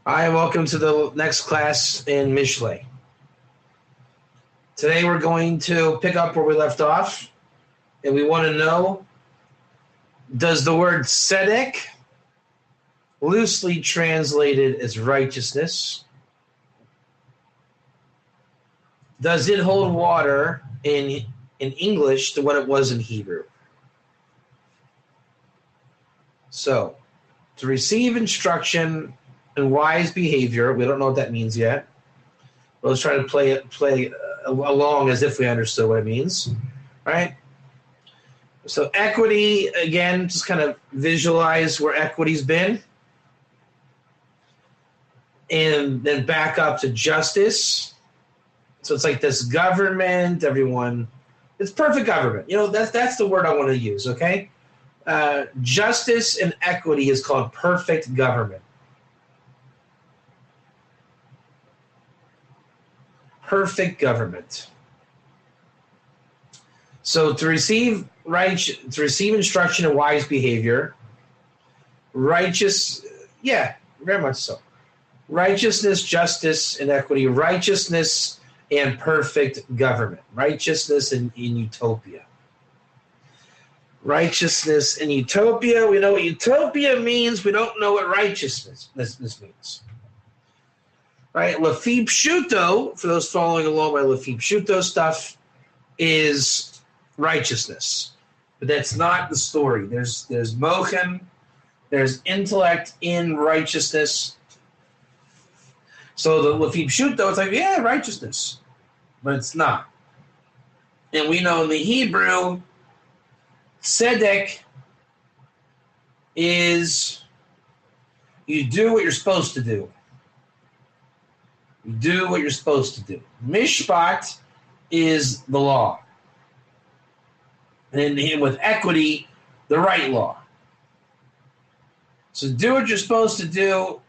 Hi, welcome to the next class in Mishlei. Today we're going to pick up where we left off, and we want to know, does the word tzedek, loosely translated as righteousness, does it hold water in English to what it was in Hebrew? So, to receive instruction and wise behavior, we don't know what that means yet. But let's try to play along as if we understood what it means, right? So equity, again, just kind of visualize where equity's been. And then back up to justice. So it's like this government, everyone, it's perfect government. That's the word I want to use, okay? Justice and equity is called perfect government. Perfect government. So to receive instruction in wise behavior, very much so. Righteousness, justice, and equity. Righteousness and perfect government. Righteousness in utopia. Righteousness in utopia. We know what utopia means. We don't know what righteousness means. Right? Lefi Pshuto, for those following along my Lefi Pshuto stuff, is righteousness. But that's not the story. There's mochem, there's intellect in righteousness. So the Lefi Pshuto, it's like, yeah, righteousness. But it's not. And we know in the Hebrew, tzedek is you do what you're supposed to do. You do what you're supposed to do. Mishpat is the law. And with equity, the right law. So do what you're supposed to do,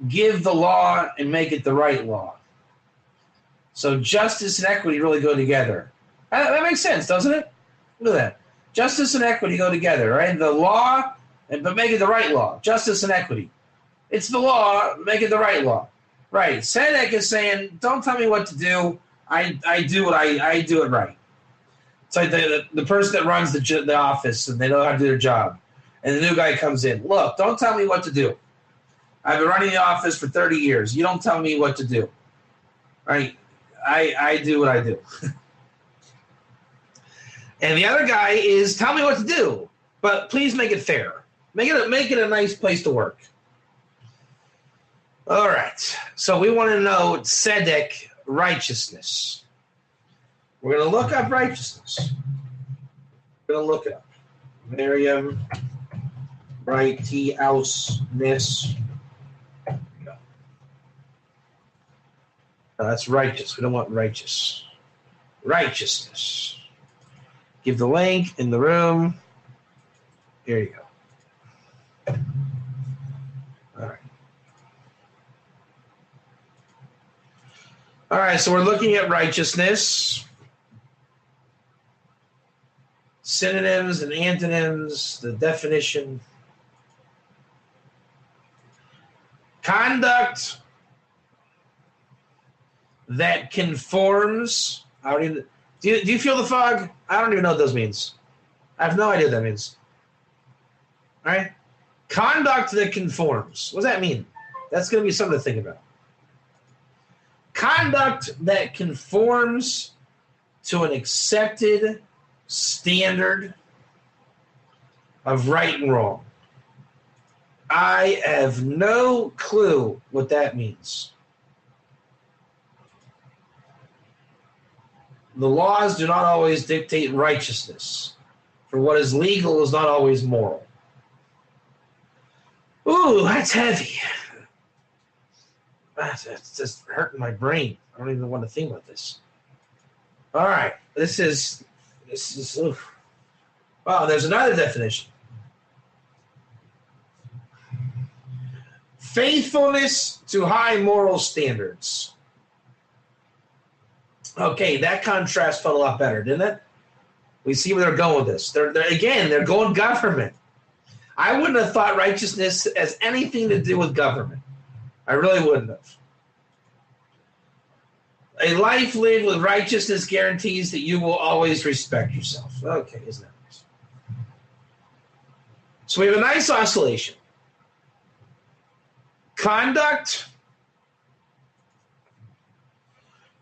give the law, and make it the right law. So justice and equity really go together. That makes sense, doesn't it? Look at that. Justice and equity go together, right? The law, but make it the right law. Justice and equity. It's the law, make it the right law. Right. Tzedek is saying, don't tell me what to do. I do it right. It's like the person that runs the office and they know how to do their job. And the new guy comes in. Look, don't tell me what to do. I've been running the office for 30 years. You don't tell me what to do. Right? I do what I do. And the other guy is, tell me what to do, but please make it fair. Make it a nice place to work. All right, so we want to know tzedek, righteousness. We're going to look up righteousness. We're going to look it up. Miriam, righteousness. No, that's righteous. We don't want righteous. Righteousness. Give the link in the room. Here you go. All right. All right, so we're looking at righteousness, synonyms and antonyms, the definition. Conduct that conforms. Do you feel the fog? I don't even know what those means. I have no idea what that means. All right? Conduct that conforms. What does that mean? That's going to be something to think about. Conduct that conforms to an accepted standard of right and wrong. I have no clue what that means. The laws do not always dictate righteousness, for what is legal is not always moral. Ooh, that's heavy. It's just hurting my brain. I don't even want to think about this. All right, this is. Oof. Wow, there's another definition. Faithfulness to high moral standards. Okay, that contrast felt a lot better, didn't it? We see where they're going with this. They're going government. I wouldn't have thought righteousness has anything to do with government. I really wouldn't have. A life lived with righteousness guarantees that you will always respect yourself. Okay, isn't that nice? So we have a nice oscillation. Conduct.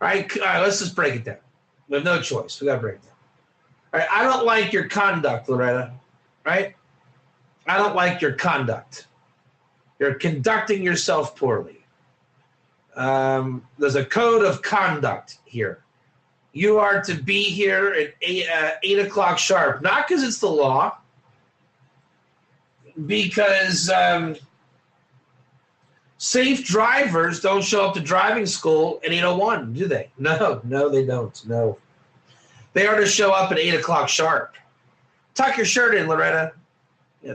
All right, let's just break it down. We have no choice. We got to break it down. All right, I don't like your conduct, Loretta. Right? I don't like your conduct. You're conducting yourself poorly. There's a code of conduct here. You are to be here at 8 o'clock sharp, not because it's the law, because safe drivers don't show up to driving school at 8:01, do they? No, they don't. No. They are to show up at 8 o'clock sharp. Tuck your shirt in, Loretta.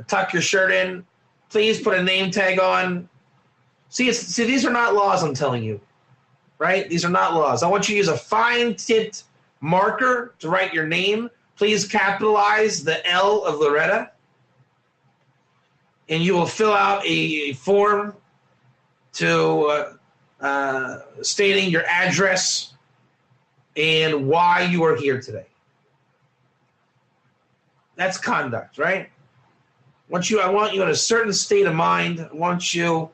Tuck your shirt in. Please put a name tag on. See, these are not laws, I'm telling you. Right? These are not laws. I want you to use a fine-tipped marker to write your name. Please capitalize the L of Loretta. And you will fill out a form to stating your address and why you are here today. That's conduct, right? I want you in a certain state of mind. I want you,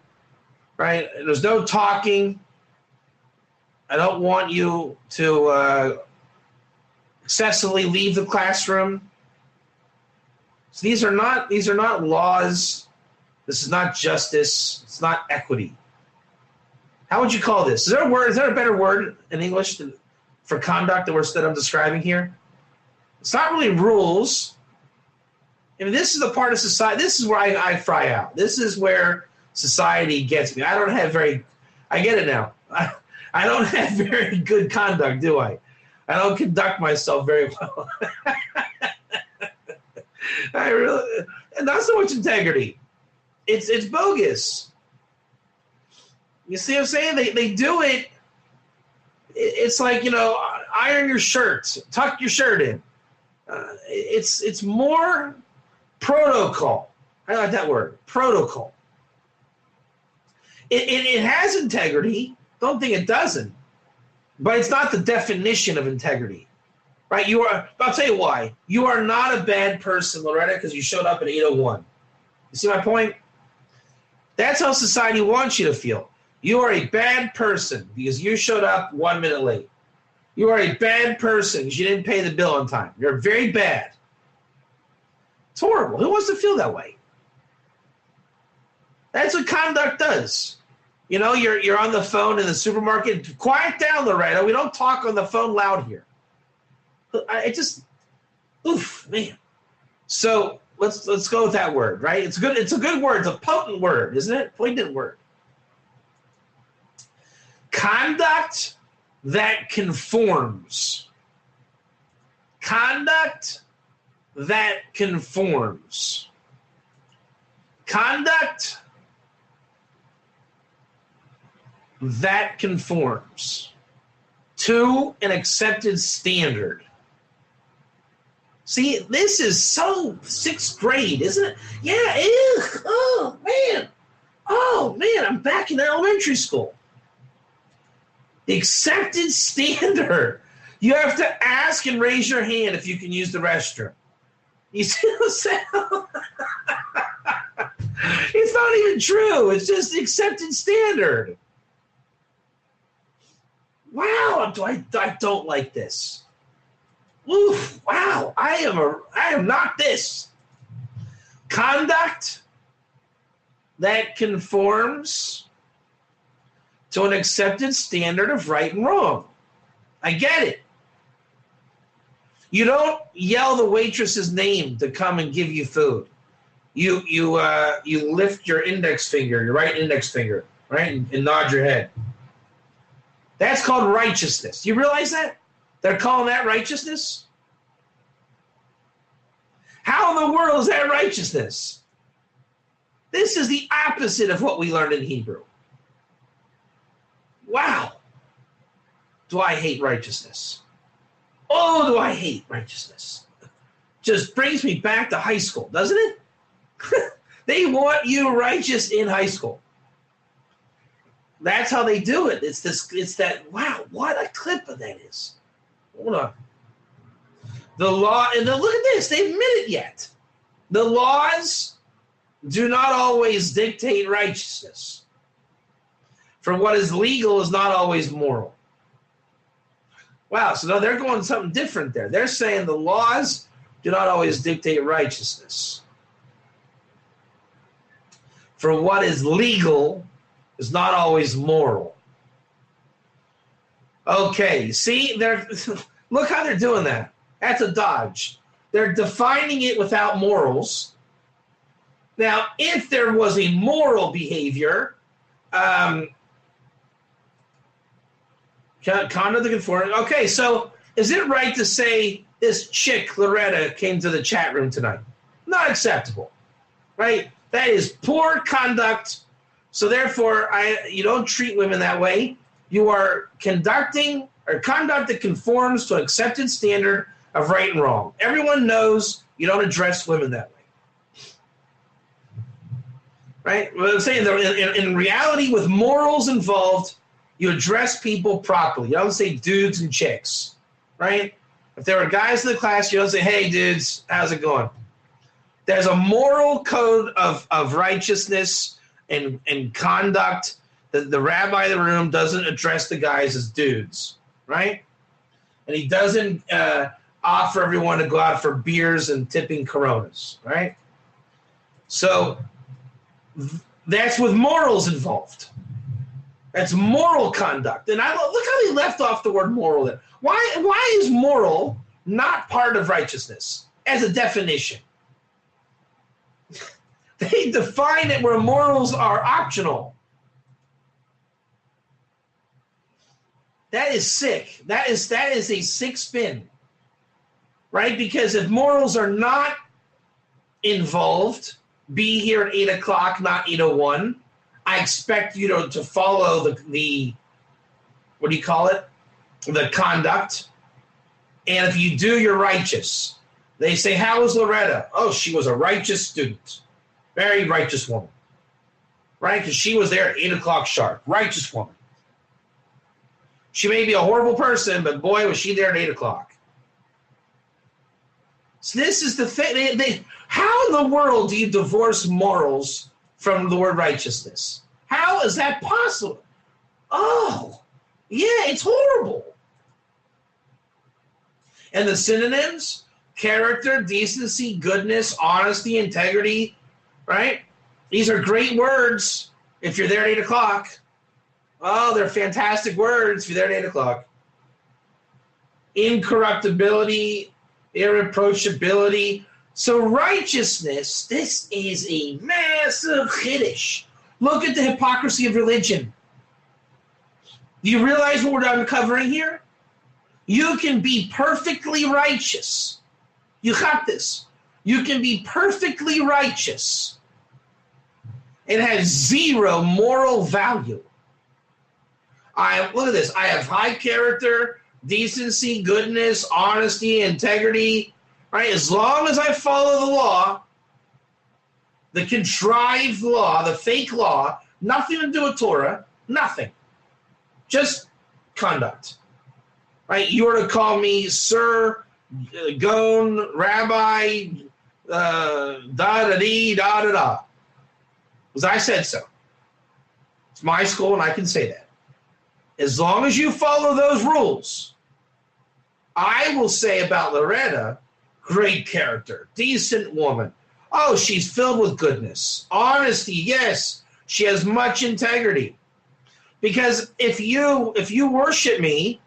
right? There's no talking. I don't want you to excessively leave the classroom. So these are not laws. This is not justice. It's not equity. How would you call this? Is there a word? Is there a better word in English for conduct that I'm describing here? It's not really rules. I mean, this is the part of society. This is where I fry out. This is where society gets me. I get it now. I don't have very good conduct, do I? I don't conduct myself very well. Not so much integrity. It's bogus. You see what I'm saying? They do it. It's like, iron your shirts, tuck your shirt in. It's more protocol. I like that word, protocol. It has integrity. Don't think it doesn't. But it's not the definition of integrity. Right? I'll tell you why. You are not a bad person, Loretta, because you showed up at 8:01. You see my point? That's how society wants you to feel. You are a bad person because you showed up 1 minute late. You are a bad person because you didn't pay the bill on time. You're very bad. It's horrible. Who wants to feel that way? That's what conduct does. You're on the phone in the supermarket. Quiet down, Loretta. We don't talk on the phone loud here. Man. So let's go with that word, right? It's good. It's a good word. It's a potent word, isn't it? Poignant word. Conduct that conforms. Conduct that conforms. Conduct that conforms to an accepted standard. See, this is so 6th grade, isn't it? Yeah, ew, oh man, I'm back in elementary school. The accepted standard. You have to ask and raise your hand if you can use the restroom. You see what I'm saying? It's not even true. It's just the accepted standard. Wow, I don't like this. Oof, wow, I am not this. Conduct that conforms to an accepted standard of right and wrong. I get it. You don't yell the waitress's name to come and give you food. You lift your index finger, your right index finger, right, and nod your head. That's called righteousness. You realize that? They're calling that righteousness? How in the world is that righteousness? This is the opposite of what we learned in Hebrew. Wow. Do I hate righteousness? Oh, do I hate righteousness? Just brings me back to high school, doesn't it? They want you righteous in high school. That's how they do it. It's that, wow, what a clip of that is. Hold on. The law, and look at this, they admit it yet. The laws do not always dictate righteousness. For what is legal is not always moral. Wow, so now they're going something different there. They're saying the laws do not always dictate righteousness. For what is legal is not always moral. Okay, see, look how they're doing that. That's a dodge. They're defining it without morals. Now, if there was a moral behavior, conduct the conformity. Okay, so is it right to say this chick, Loretta, came to the chat room tonight? Not acceptable, right? That is poor conduct. So therefore, you don't treat women that way. You are conducting or conduct that conforms to an accepted standard of right and wrong. Everyone knows you don't address women that way. Right? What I'm saying, in reality, with morals involved, you address people properly. You don't say dudes and chicks. Right? If there are guys in the class, you don't say, hey, dudes, how's it going? There's a moral code of righteousness and conduct that the rabbi of the room doesn't address the guys as dudes. Right? And he doesn't offer everyone to go out for beers and tipping Coronas, right? So that's with morals involved. That's moral conduct. And look how he left off the word moral there. Why is moral not part of righteousness as a definition? They define it where morals are optional. That is sick. That is a sick spin. Right? Because if morals are not involved, be here at 8 o'clock, not 8:01, I expect you to follow the what do you call it? The conduct. And if you do, you're righteous. They say, how was Loretta? Oh, she was a righteous student. Very righteous woman. Right? Because she was there at 8 o'clock sharp. Righteous woman. She may be a horrible person, but boy, was she there at 8 o'clock. So this is the thing. How in the world do you divorce morals from the word righteousness? How is that possible? Oh, yeah, it's horrible. And the synonyms, character, decency, goodness, honesty, integrity, right? These are great words if you're there at 8 o'clock. Oh, they're fantastic words if you're there at 8 o'clock. Incorruptibility, irreproachability. So righteousness, this is a massive chiddush. Look at the hypocrisy of religion. Do you realize what we're uncovering here? You can be perfectly righteous. You got this. You can be perfectly righteous. It has zero moral value. Look at this. I have high character, decency, goodness, honesty, integrity, right? As long as I follow the law, the contrived law, the fake law, nothing to do with Torah, nothing. Just conduct, right? You were to call me Sir, Gon, Rabbi, da-da-dee-da-da-da. Because I said so. It's my school and I can say that. As long as you follow those rules, I will say about Loretta, great character, decent woman. Oh, she's filled with goodness. Honesty, yes. She has much integrity. Because if you worship me,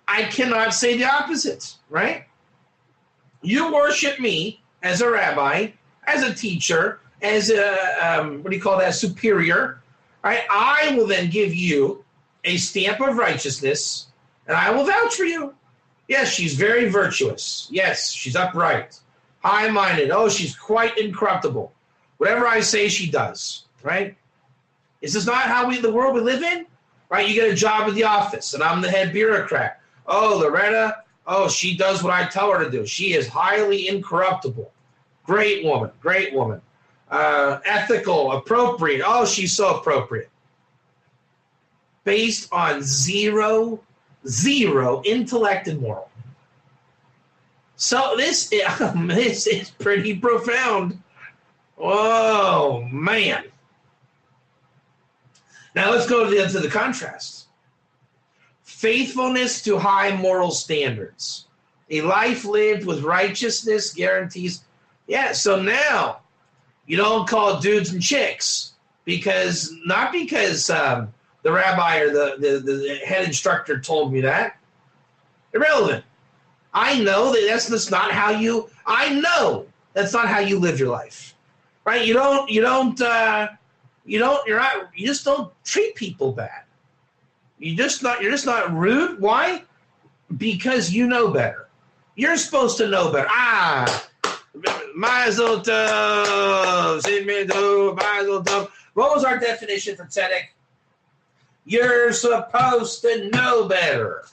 I cannot say the opposite, right? You worship me as a rabbi, as a teacher, as a, superior, right? I will then give you a stamp of righteousness, and I will vouch for you. Yes, she's very virtuous. Yes, she's upright, high-minded. Oh, she's quite incorruptible. Whatever I say, she does, right? Is this not how the world we live in? Right, you get a job at the office, and I'm the head bureaucrat. Oh, Loretta, she does what I tell her to do. She is highly incorruptible. Great woman, great woman. Ethical, appropriate. Oh, she's so appropriate. based on zero intellect and moral. So this is pretty profound. Oh, man. Now let's go to the contrast. Faithfulness to high moral standards. A life lived with righteousness guarantees. Yeah, so now you don't call dudes and chicks not because the rabbi or the head instructor told me that. Irrelevant. I know that that's not how you. I know that's not how you live your life, right? You just don't treat people bad. You're just not rude. Why? Because you know better. You're supposed to know better. Mazel tov. What was our definition for tzedek? You're supposed to know better.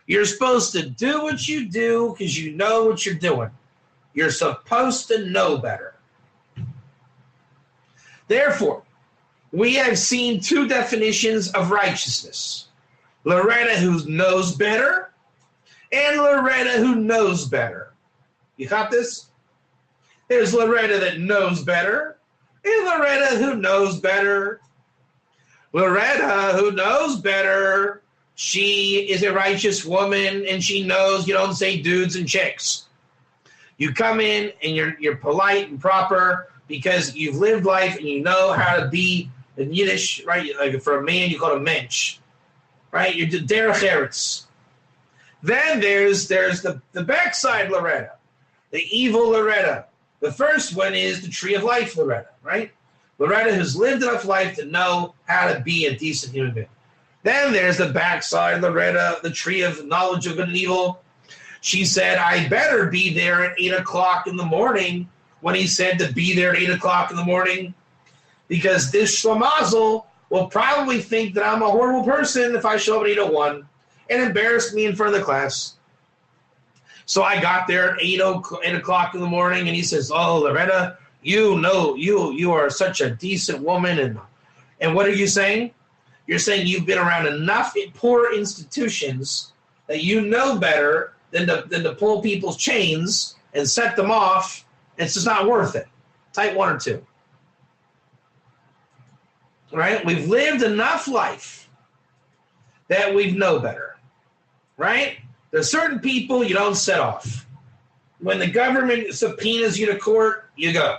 You're supposed to do what you do because you know what you're doing. You're supposed to know better. Therefore, we have seen two definitions of righteousness. Loretta who knows better and Loretta who knows better. You got this? There's Loretta that knows better and Loretta who knows better. Loretta who knows better, she is a righteous woman and she knows you don't say dudes and chicks. You come in and you're polite and proper because you've lived life and you know how to be in Yiddish, right? Like for a man, you call it a mensch, right? You're derech eretz. Then there's the backside Loretta, the evil Loretta. The first one is the tree of life Loretta, right? Loretta who's lived enough life to know how to be a decent human being. Then there's the backside Loretta, the tree of knowledge of good and evil. She said, I better be there at 8 o'clock in the morning when he said to be there at 8 o'clock in the morning because this schlemazel will probably think that I'm a horrible person if I show up at 8:01 and embarrass me in front of the class. So I got there at 8 o'clock in the morning and he says, oh, Loretta, you know, you are such a decent woman. And what are you saying? You're saying you've been around enough poor institutions that you know better than to pull people's chains and set them off. It's just not worth it. Type 1 or 2. Right? We've lived enough life that we know better. Right? There's certain people you don't set off. When the government subpoenas you to court, you go.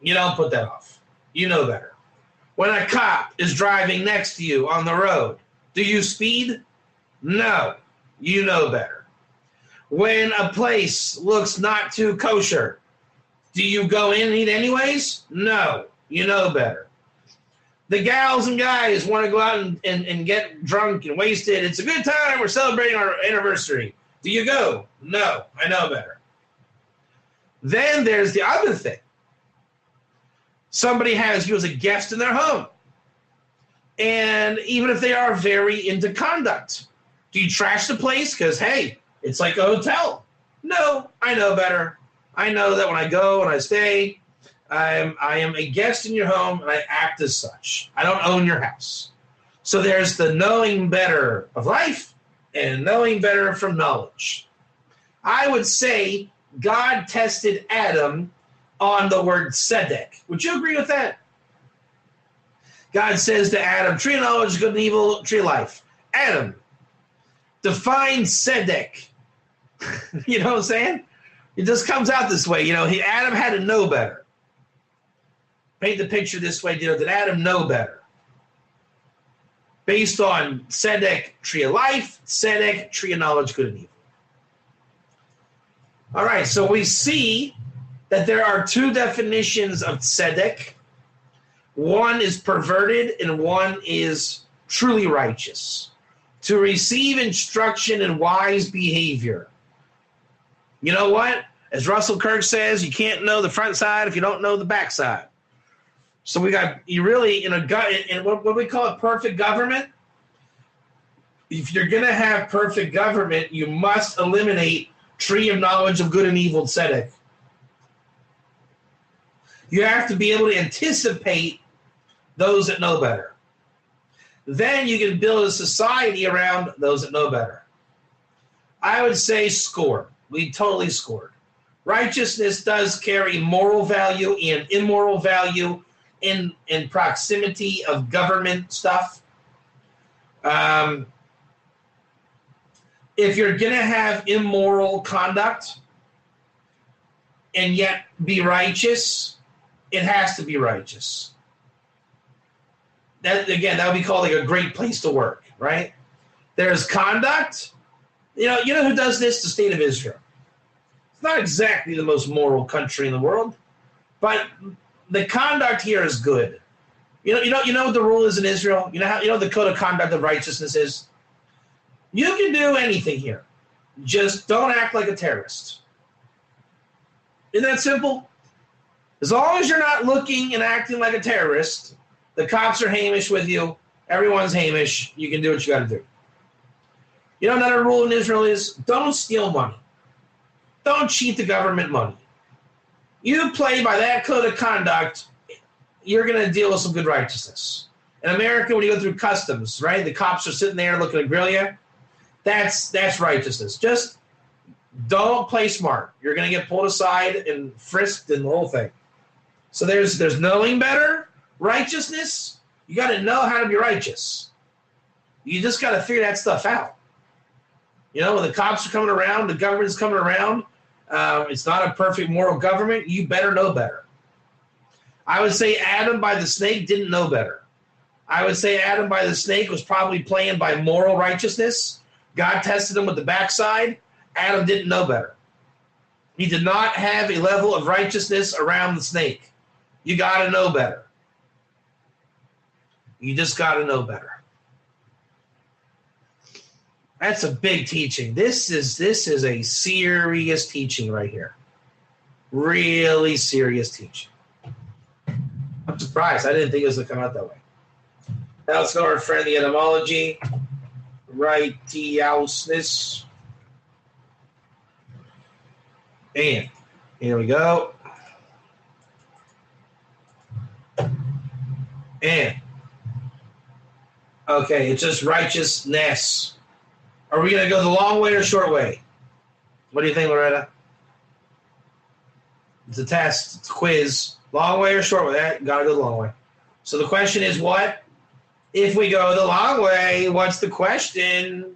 You don't put that off. You know better. When a cop is driving next to you on the road, do you speed? No. You know better. When a place looks not too kosher, do you go in and eat anyways? No. You know better. The gals and guys want to go out and get drunk and wasted. It's a good time. We're celebrating our anniversary. Do you go? No. I know better. Then there's the other thing. Somebody has you as a guest in their home. And even if they are very into conduct, do you trash the place? Because, hey, it's like a hotel. No, I know better. I know that when I go and I stay, I am a guest in your home and I act as such. I don't own your house. So there's the knowing better of life and knowing better from knowledge. I would say God tested Adam on the word tzedek. Would you agree with that? God says to Adam, tree of knowledge, good and evil, tree of life. Adam, define tzedek. You know what I'm saying? It just comes out this way. Adam had to know better. Paint the picture this way. Did Adam know better? Based on tzedek, tree of life, tzedek, tree of knowledge, good and evil. All right, so we see that there are two definitions of tzedek. One is perverted and one is truly righteous. To receive instruction in wise behavior. You know what? As Russell Kirk says, you can't know the front side if you don't know the back side. So you really, in what we call it, perfect government. If you're going to have perfect government, you must eliminate tree of knowledge of good and evil, tzedek. You have to be able to anticipate those that know better. then you can build a society around those that know better. I would say score. We totally scored. Righteousness does carry moral value and immoral value in proximity of government stuff. If you're going to have immoral conduct and yet be righteous, it has to be righteous. That would be called like a great place to work, right? There's conduct. You know who does this? The state of Israel. It's not exactly the most moral country in the world, but the conduct here is good. You know what the rule is in Israel? You know what the code of conduct of righteousness is? You can do anything here. Just don't act like a terrorist. Isn't that simple? As long as you're not looking and acting like a terrorist, the cops are Hamish with you, everyone's Hamish, you can do what you got to do. You know another rule in Israel is don't steal money. Don't cheat the government money. You play by that code of conduct, you're going to deal with some good righteousness. In America, when you go through customs, right, the cops are sitting there looking to grill you. That's righteousness. Just don't play smart. You're going to get pulled aside and frisked and the whole thing. So there's knowing better, righteousness. You got to know how to be righteous. You just got to figure that stuff out. You know, when the cops are coming around, the government's coming around, it's not a perfect moral government. You better know better. I would say Adam by the snake didn't know better. I would say Adam by the snake was probably playing by moral righteousness. God tested him with the backside. Adam didn't know better. He did not have a level of righteousness around the snake. You got to know better. You just got to know better. That's a big teaching. This is a serious teaching right here. Really serious teaching. I'm surprised. I didn't think it was going to come out that way. Now let's go to our friend, the etymology. Righteousness. And here we go. And. Okay, it's just righteousness. Are we going to go the long way or short way? What do you think, Loretta? It's a test. It's a quiz. Long way or short way? Got to go the long way. So the question is what? If we go the long way, what's the question?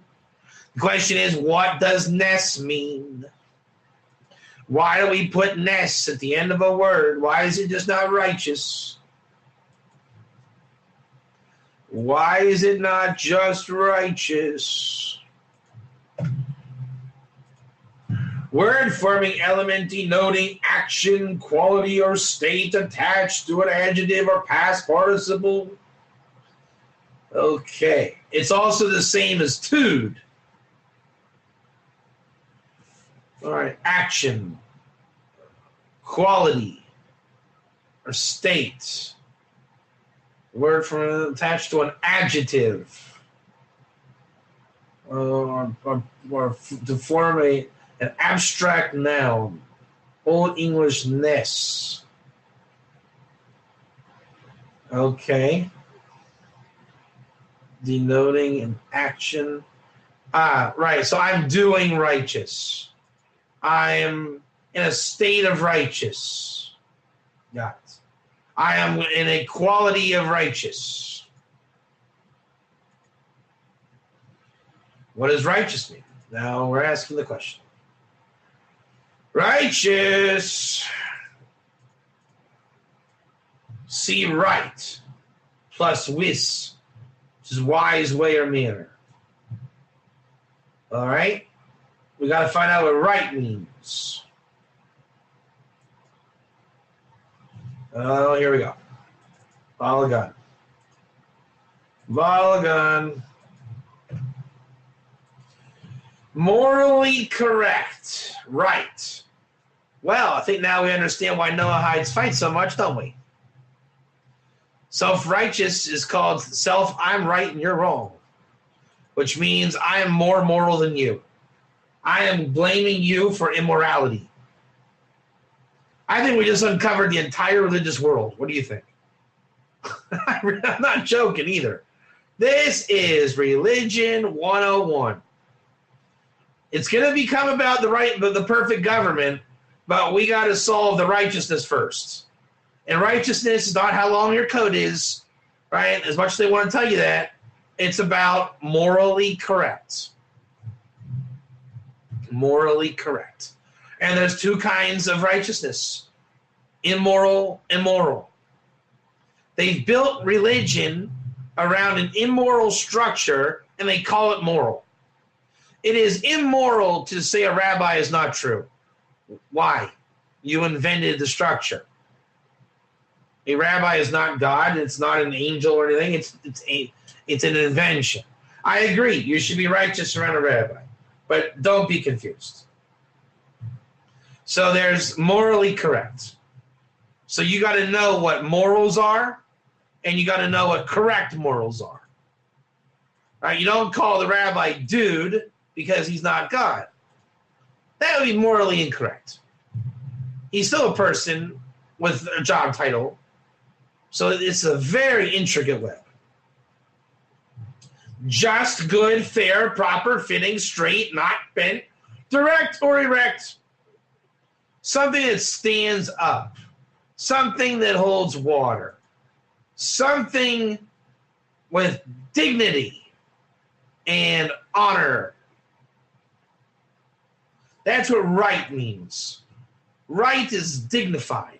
The question is, what does ness mean? Why do we put ness at the end of a word? Why is it just not righteous? Why is it not just righteous? Word forming element denoting action, quality, or state attached to an adjective or past participle. Okay. It's also the same as tude. All right. Action, quality, or state. Word from attached to an adjective. Or to form an abstract noun. Old English ness. Okay. Denoting an action. Right. So I'm doing righteous. I am in a state of righteous. Got it. I am in a quality of righteous. What does righteous mean? Now we're asking the question. Righteous. See right plus wis, which is wise way or manner. All right? We got to find out what right means. Oh, here we go. Valagan. Valagan. Morally correct. Right. Well, I think now we understand why Noah hides fight so much, don't we? Self-righteous is called self, I'm right and you're wrong, which means I am more moral than you. I am blaming you for immorality. I think we just uncovered the entire religious world. What do you think? I'm not joking either. This is Religion 101. It's going to become about the perfect government, but we got to solve the righteousness first. And righteousness is not how long your coat is, right? As much as they want to tell you that, it's about morally correct. Morally correct. And there's two kinds of righteousness: immoral and moral. They've built religion around an immoral structure, and they call it moral. It is immoral to say a rabbi is not true. Why? You invented the structure. A rabbi is not God. It's not an angel or anything. It's an invention. I agree. You should be righteous around a rabbi, but don't be confused. So there's morally correct. So you got to know what morals are, and you got to know what correct morals are. Right? You don't call the rabbi dude because he's not God. That would be morally incorrect. He's still a person with a job title, so it's a very intricate web. Just, good, fair, proper, fitting, straight, not bent, direct or erect. Something that stands up. Something that holds water. Something with dignity and honor. That's what right means. Right is dignified.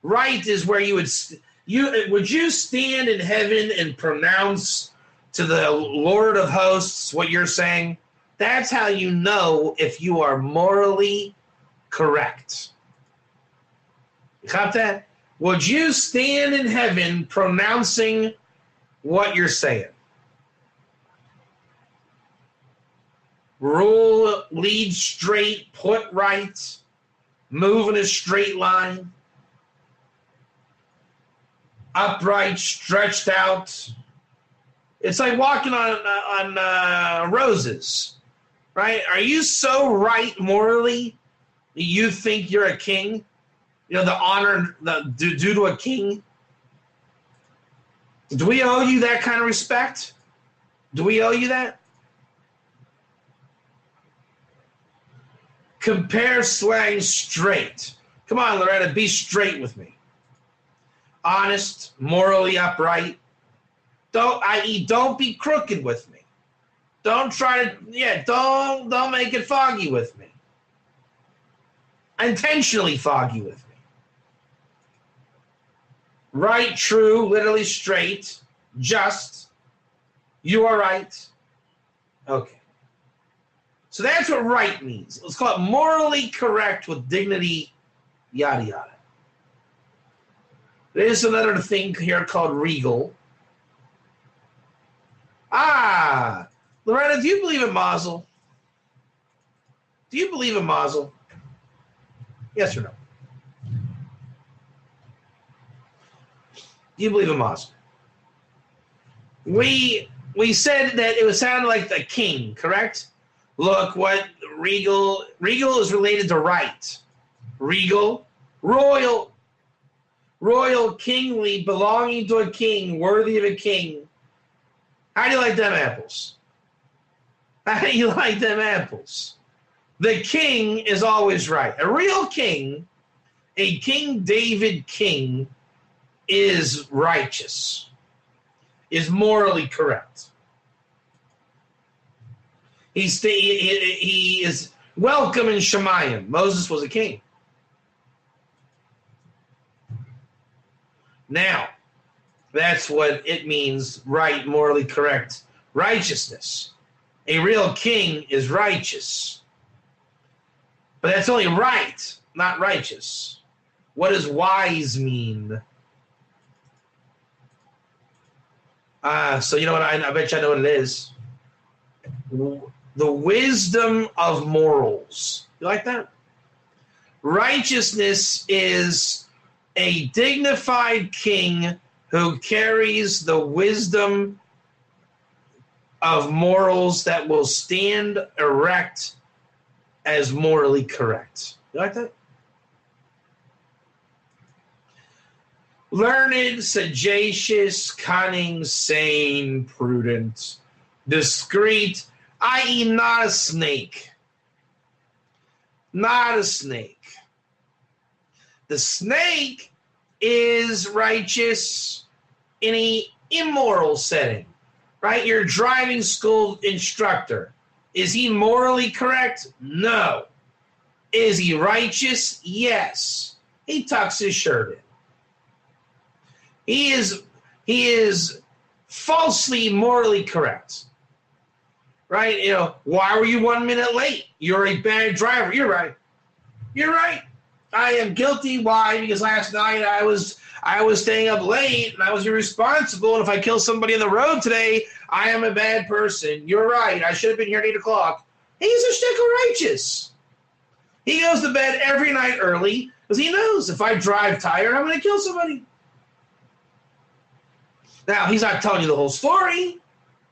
Right is where you would stand in heaven and pronounce to the Lord of hosts what you're saying? That's how you know if you are morally correct. You got that? Would you stand in heaven pronouncing what you're saying? Rule, lead straight, put right, move in a straight line, upright, stretched out. It's like walking on roses, right? Are you so right morally that you think you're a king? You know, the honor due to a king? Do we owe you that kind of respect? Do we owe you that? Compare slang straight. Come on, Loretta, be straight with me. Honest, morally upright. Don't be crooked with me. Don't make it foggy with me. Intentionally foggy with me. Right, true, literally straight, just. You are right. Okay. So that's what right means. Let's call it morally correct with dignity, yada, yada. There's another thing here called regal. Loretta, do you believe in Mazel? Do you believe in Mazel? Yes or no? Do you believe in Mazel? We said that it would sound like the king, correct? Look, what regal is related to right. Regal, royal, kingly, belonging to a king, worthy of a king. How do you like them apples? How do you like them apples? The king is always right. A real king, a King David king, is righteous, is morally correct. He is welcome in Shemayim. Moses was a king. Now, that's what it means, right, morally correct, righteousness. A real king is righteous. But that's only right, not righteous. What does wise mean? So you know what? I bet you I know what it is. The wisdom of morals. You like that? Righteousness is a dignified king who carries the wisdom of morals that will stand erect as morally correct. You like that? Learned, sagacious, cunning, sane, prudent, discreet, i.e. not a snake. Not a snake. The snake is righteous in an immoral setting, right? Your driving school instructor. Is he morally correct? No. Is he righteous? Yes. He tucks his shirt in. He is falsely morally correct. Right? You know, why were you 1 minute late? You're a bad driver. You're right. You're right. I am guilty. Why? Because last night I was staying up late and I was irresponsible. And if I kill somebody on the road today, I am a bad person. You're right. I should have been here at 8 o'clock. He's a shtickle righteous. He goes to bed every night early because he knows if I drive tired, I'm going to kill somebody. Now, he's not telling you the whole story.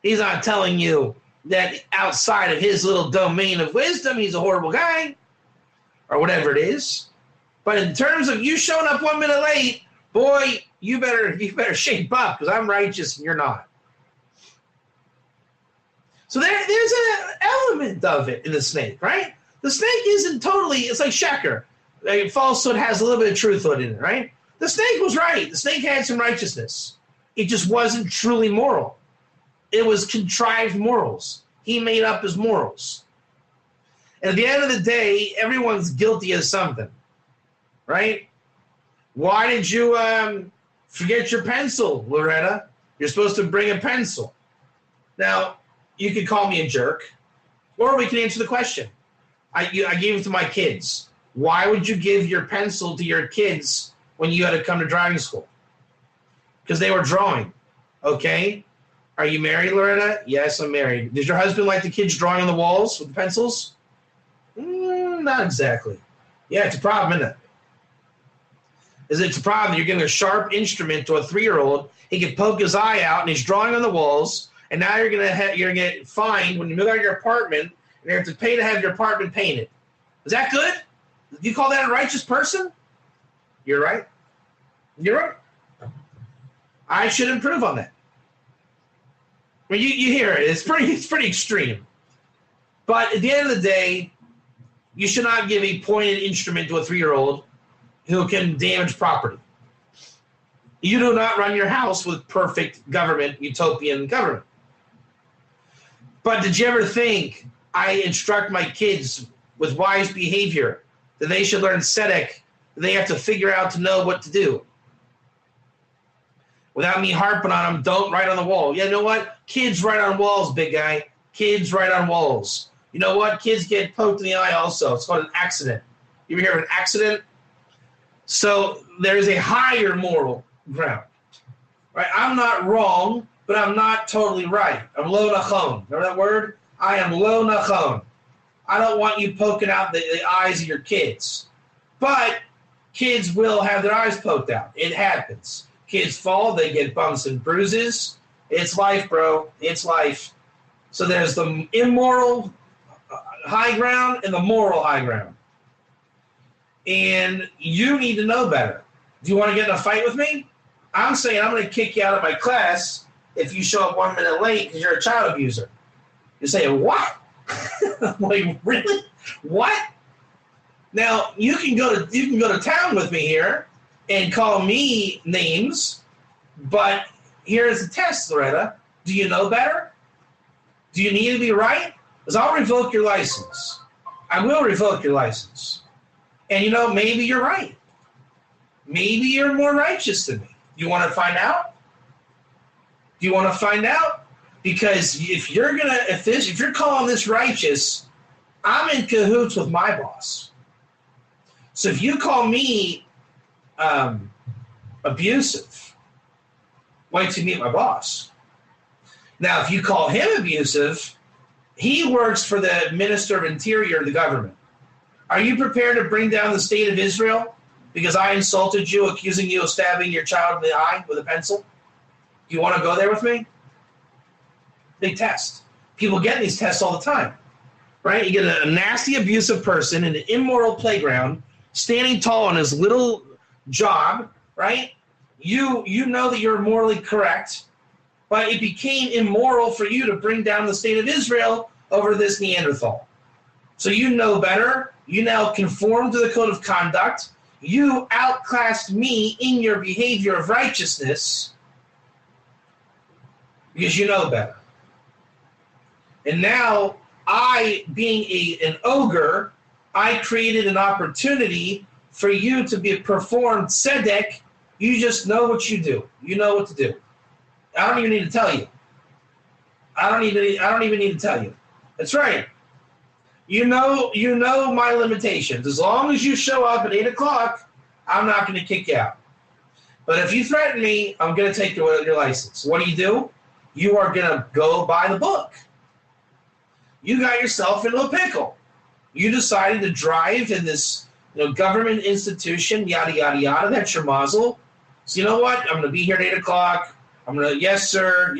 He's not telling you that outside of his little domain of wisdom, he's a horrible guy or whatever it is. But in terms of you showing up 1 minute late, boy, you better shape up because I'm righteous and you're not. So there's an element of it in the snake, right? The snake isn't totally, it's like Sheker. Like falsehood has a little bit of truthhood in it, right? The snake was right. The snake had some righteousness. It just wasn't truly moral. It was contrived morals. He made up his morals. And at the end of the day, everyone's guilty of something, right? Why did you forget your pencil, Loretta? You're supposed to bring a pencil. Now, you could call me a jerk, or we can answer the question. I gave it to my kids. Why would you give your pencil to your kids when you had to come to driving school? Because they were drawing, okay? Are you married, Loretta? Yes, I'm married. Does your husband like the kids drawing on the walls with the pencils? Not exactly. Yeah, it's a problem, isn't it? It's a problem. You're giving a sharp instrument to a 3-year-old. He can poke his eye out, and he's drawing on the walls. And now you're gonna get fined when you move out of your apartment, and you have to pay to have your apartment painted. Is that good? Do you call that a righteous person? You're right. You're right. I should improve on that. I mean, you hear it. It's pretty extreme. But at the end of the day, you should not give a pointed instrument to a 3-year-old who can damage property. You do not run your house with perfect government, utopian government. But did you ever think I instruct my kids with wise behavior that they should learn tzedek, that they have to figure out to know what to do? Without me harping on them, don't write on the wall. Yeah, you know what? Kids write on walls, big guy. Kids write on walls. You know what? Kids get poked in the eye also. It's called an accident. You ever hear of an accident? So there's a higher moral ground. Right? I'm not wrong, but I'm not totally right. I'm lo nachon. Remember that word? I am lo nachon. I don't want you poking out the eyes of your kids. But kids will have their eyes poked out. It happens. Kids fall. They get bumps and bruises. It's life, bro. It's life. So there's the immoral high ground and the moral high ground. And you need to know better. Do you want to get in a fight with me? I'm saying I'm going to kick you out of my class if you show up 1 minute late because you're a child abuser. You say, what? Like, really? What? Now, you can go to town with me here and call me names, but here's the test, Loretta. Do you know better? Do you need to be right? Because I'll revoke your license. I will revoke your license. And, you know, maybe you're right. Maybe you're more righteous than me. You want to find out? Do you want to find out? Because if you're calling this righteous, I'm in cahoots with my boss. So if you call me abusive, wait till you meet my boss. Now, if you call him abusive, he works for the Minister of Interior of the government. Are you prepared to bring down the state of Israel because I insulted you, accusing you of stabbing your child in the eye with a pencil? Do you want to go there with me? Big test. People get these tests all the time, right? You get a nasty, abusive person in an immoral playground, standing tall in his little job, right? You know that you're morally correct, but it became immoral for you to bring down the state of Israel over this Neanderthal. So you know better. You now conform to the code of conduct. You outclassed me in your behavior of righteousness because you know better. And now I, being an ogre, I created an opportunity for you to be performed tzedek. You just know what you do. You know what to do. I don't even need to tell you. I don't even need to tell you. That's right. You know my limitations. As long as you show up at 8 o'clock, I'm not going to kick you out. But if you threaten me, I'm going to take your license. What do? You are going to go by the book. You got yourself into a pickle. You decided to drive in this government institution, yada, yada, yada. That's your mazel. So you know what? I'm going to be here at 8 o'clock. I'm going to, yes, sir,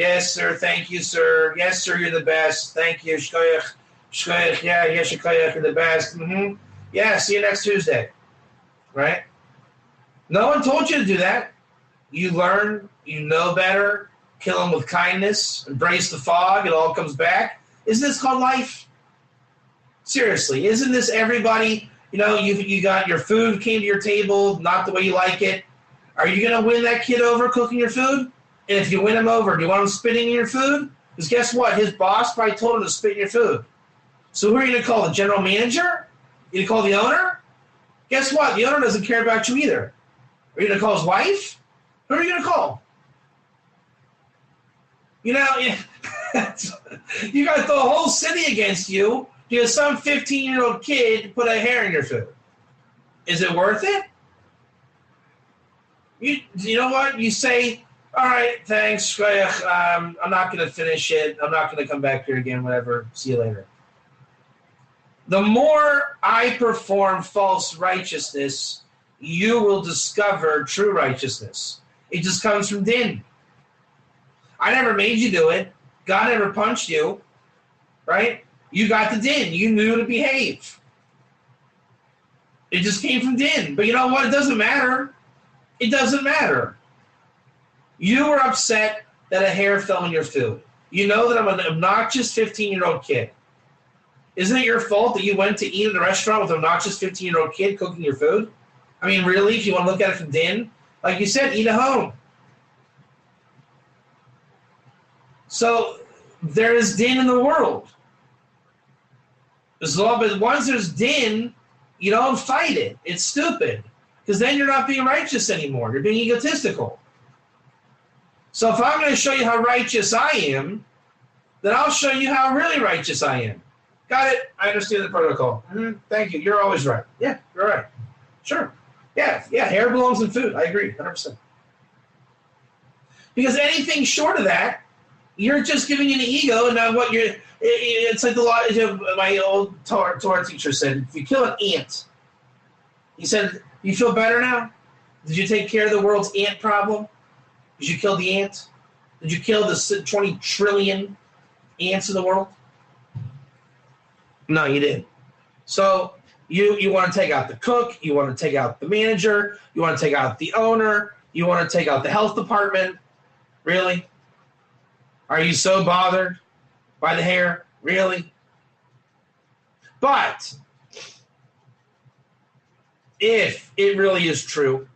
thank you, sir. Yes, sir, you're the best. Thank you, shkoyach, yeah, yes, shkoyach, you're the best. Mm-hmm. Yeah, see you next Tuesday. Right? No one told you to do that. You learn, you know better, kill them with kindness, embrace the fog, it all comes back. Isn't this called life? Seriously, isn't this everybody, you got your food came to your table, not the way you like it. Are you going to win that kid over cooking your food? And if you win him over, do you want him spitting in your food? Because guess what? His boss probably told him to spit in your food. So who are you going to call? The general manager? You going to call the owner? Guess what? The owner doesn't care about you either. Are you going to call his wife? Who are you going to call? You got the whole city against you because some 15-year-old kid put a hair in your food. Is it worth it? You know what? You say, all right, thanks. I'm not going to finish it. I'm not going to come back here again, whatever. See you later. The more I perform false righteousness, you will discover true righteousness. It just comes from din. I never made you do it. God never punched you, right? You got the din. You knew to behave. It just came from din. But you know what? It doesn't matter. It doesn't matter. You were upset that a hair fell in your food. You know that I'm an obnoxious 15-year-old kid. Isn't it your fault that you went to eat at a restaurant with an obnoxious 15-year-old kid cooking your food? I mean, really, if you want to look at it from din, like you said, eat at home. So there is din in the world. But once there's din, you don't fight it. It's stupid. Because then you're not being righteous anymore. You're being egotistical. So if I'm going to show you how righteous I am, then I'll show you how really righteous I am. Got it? I understand the protocol. Mm-hmm. Thank you. You're always right. Yeah, you're right. Sure. Yeah, hair belongs in food. I agree, 100%. Because anything short of that, you're just giving an ego, and what you're. It's like the law. My old Torah teacher said, if you kill an ant, he said, you feel better now? Did you take care of the world's ant problem? Did you kill the ant? Did you kill the 20 trillion ants in the world? No, you didn't. So you want to take out the cook, you want to take out the manager, you want to take out the owner, you want to take out the health department. Really? Are you so bothered by the hair? Really? But if it really is true,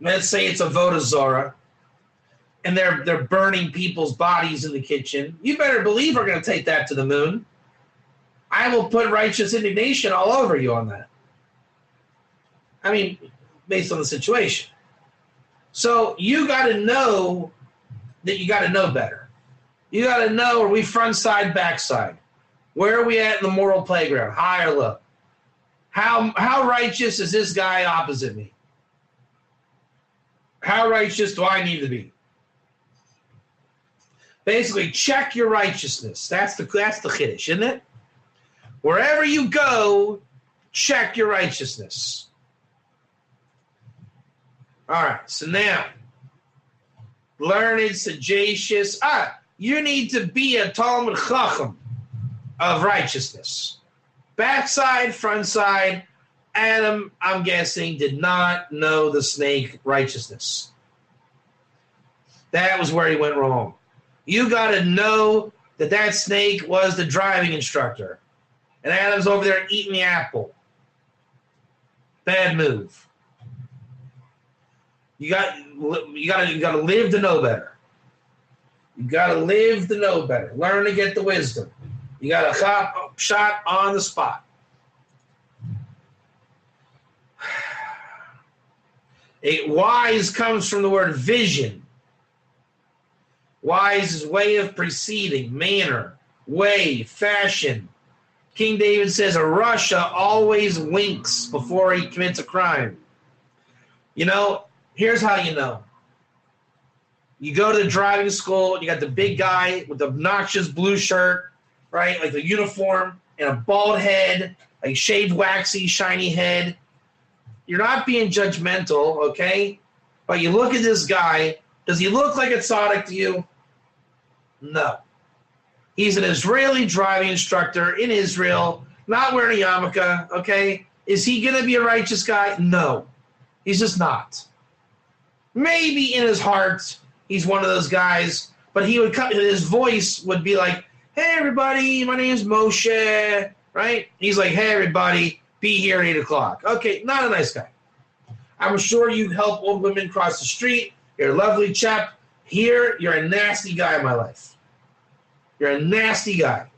let's say it's a Avodah Zarah, and they're burning people's bodies in the kitchen, you better believe we're going to take that to the moon. I will put righteous indignation all over you on that. I mean, based on the situation. So you got to know that you got to know better. You got to know, are we front side, back side? Where are we at in the moral playground, high or low? How righteous is this guy opposite me? How righteous do I need to be? Basically, check your righteousness. That's the chiddush, isn't it? Wherever you go, check your righteousness. All right, so now, learned, sagacious. You need to be a Talmud Chacham of righteousness. Backside, front side. Adam, I'm guessing, did not know the snake righteousness. That was where he went wrong. You got to know that snake was the driving instructor. And Adam's over there eating the apple. Bad move. You got to live to know better. You got to live to know better. Learn to get the wisdom. You got a shot on the spot. Wise comes from the word vision. Wise is way of preceding, manner, way, fashion. King David says a Russia always winks before he commits a crime. You know, here's how you know. You go to driving school, and you got the big guy with the obnoxious blue shirt, right? Like the uniform and a bald head, like shaved, waxy, shiny head. You're not being judgmental, okay? But you look at this guy. Does he look like a tzaddik to you? No. He's an Israeli driving instructor in Israel, not wearing a yarmulke, okay? Is he going to be a righteous guy? No. He's just not. Maybe in his heart, he's one of those guys, but he would come, his voice would be like, hey, everybody, my name's Moshe, right? He's like, hey, everybody, be here at 8 o'clock. Okay, not a nice guy. I'm sure you help old women cross the street. You're a lovely chap. Here, you're a nasty guy in my life. You're a nasty guy.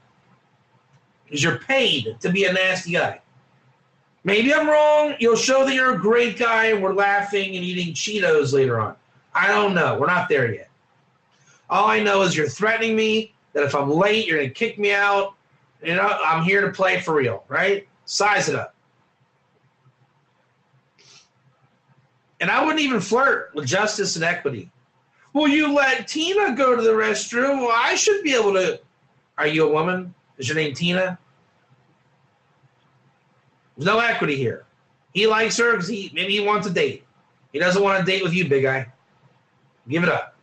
Because you're paid to be a nasty guy. Maybe I'm wrong. You'll show that you're a great guy and we're laughing and eating Cheetos later on. I don't know. We're not there yet. All I know is you're threatening me that if I'm late, you're going to kick me out. You know, I'm here to play for real, right? Size it up. And I wouldn't even flirt with justice and equity. Well, you let Tina go to the restroom. Well, I should be able to. Are you a woman? Is your name Tina? There's no equity here. He likes her because maybe he wants a date. He doesn't want a date with you, big guy. Give it up.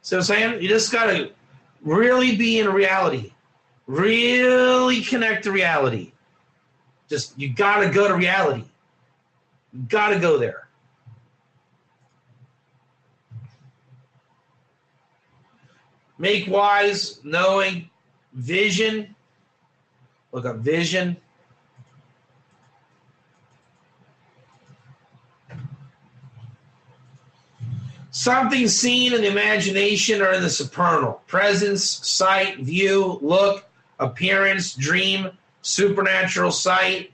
See what I'm saying? You just got to really be in reality. Really connect to reality. You got to go to reality. You got to go there. Make wise, knowing, vision. Look up vision. Something seen in the imagination or in the supernal. Presence, sight, view, look, appearance, dream, supernatural sight,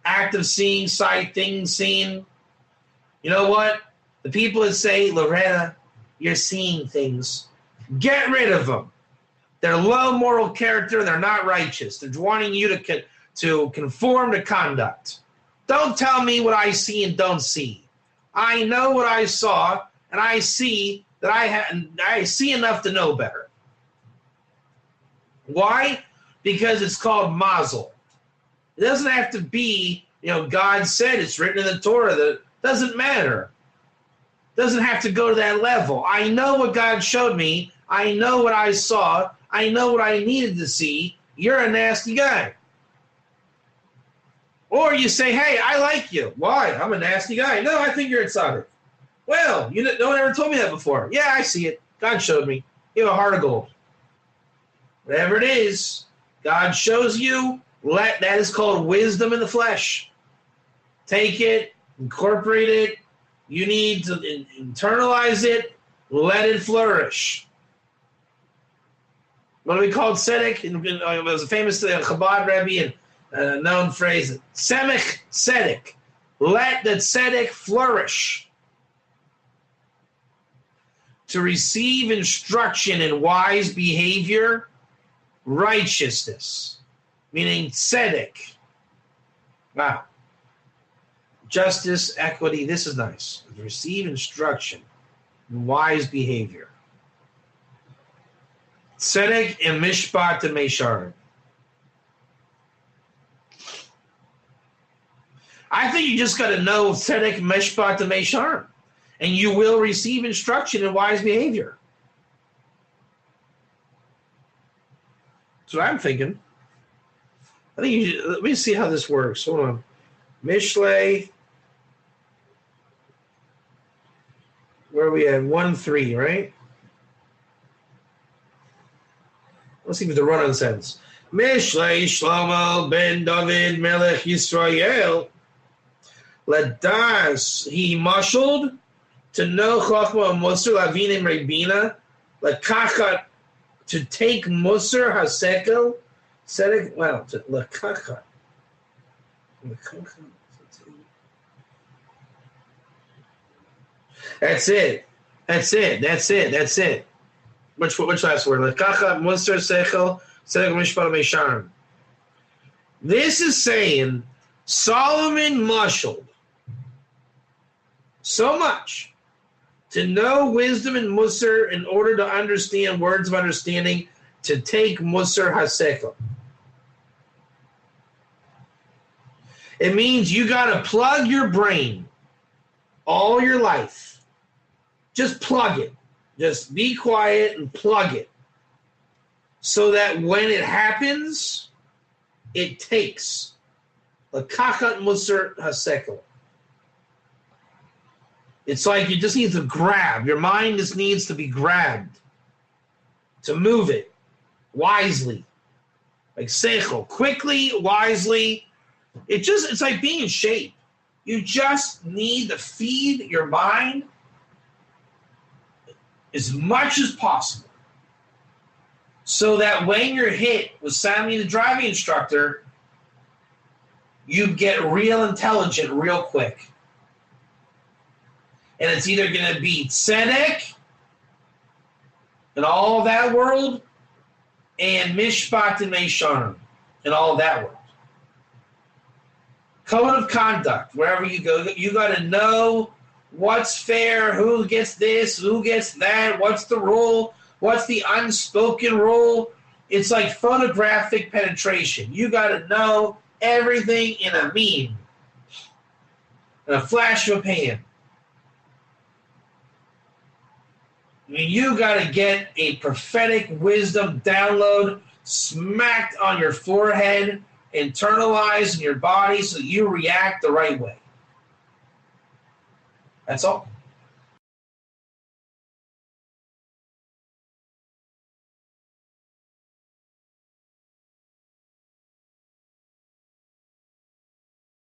act of seeing, sight, things seen. You know what? The people that say, Loretta, you're seeing things. Get rid of them. They're low moral character and they're not righteous. They're wanting you to conform to conduct. Don't tell me what I see and don't see. I know what I saw, and I see that I see enough to know better. Why? Because it's called mazel. It doesn't have to be, God said it's written in the Torah. That it doesn't matter. It doesn't have to go to that level. I know what God showed me. I know what I saw. I know what I needed to see. You're a nasty guy. Or you say, hey, I like you. Why? I'm a nasty guy. No, I think you're a tzaddik. Well, no one ever told me that before. Yeah, I see it. God showed me. You have a heart of gold. Whatever it is, God shows you. That is called wisdom in the flesh. Take it, incorporate it. You need to internalize it. Let it flourish. What do we call tzedek? It was a famous Chabad Rebbe and known phrase, Semech tzedek. Let the tzedek flourish. To receive instruction in wise behavior, righteousness, meaning tzedek. Wow. Justice, equity, this is nice. To receive instruction in wise behavior. Tzedek and mishpat and meisharim. I think you just got to know tzedek, mishpat, and meisharim, and you will receive instruction in wise behavior. That's what I'm thinking. I think let me see how this works. Hold on. Mishlei. Where are we at? 1-3, right? Let's see if the run-on sentence. Mishlei Shlomo ben David Melech Yisrael Ladas he mushled to know Chachma Musar Lavina Rebina Lakachat to take Musar Hasekel Sedek well to Lakachat. That's it. Which last word? Lakachat Musar Sechel Sedek Mishpat Mesharim. This is saying Solomon mushled so much to know wisdom and Musar in order to understand words of understanding, to take Musar Hasekel. It means you got to plug your brain all your life. Just plug it. Just be quiet and plug it. So that when it happens, it takes. Lakachat Musar Hasekel. It's like you just need to grab. Your mind just needs to be grabbed. To move it wisely. Like seichel. Quickly, wisely. It's like being in shape. You just need to feed your mind as much as possible. So that when you're hit with Sammy the driving instructor, you get real intelligent real quick. And it's either going to be tzedek in all of that world and mishpat and meisharim in all of that world. Code of conduct, wherever you go, you got to know what's fair, who gets this, who gets that, what's the rule, what's the unspoken rule. It's like photographic penetration. You got to know everything in a meme, in a flash of a pan. I mean, you got to get a prophetic wisdom download smacked on your forehead, internalized in your body so that you react the right way. That's all.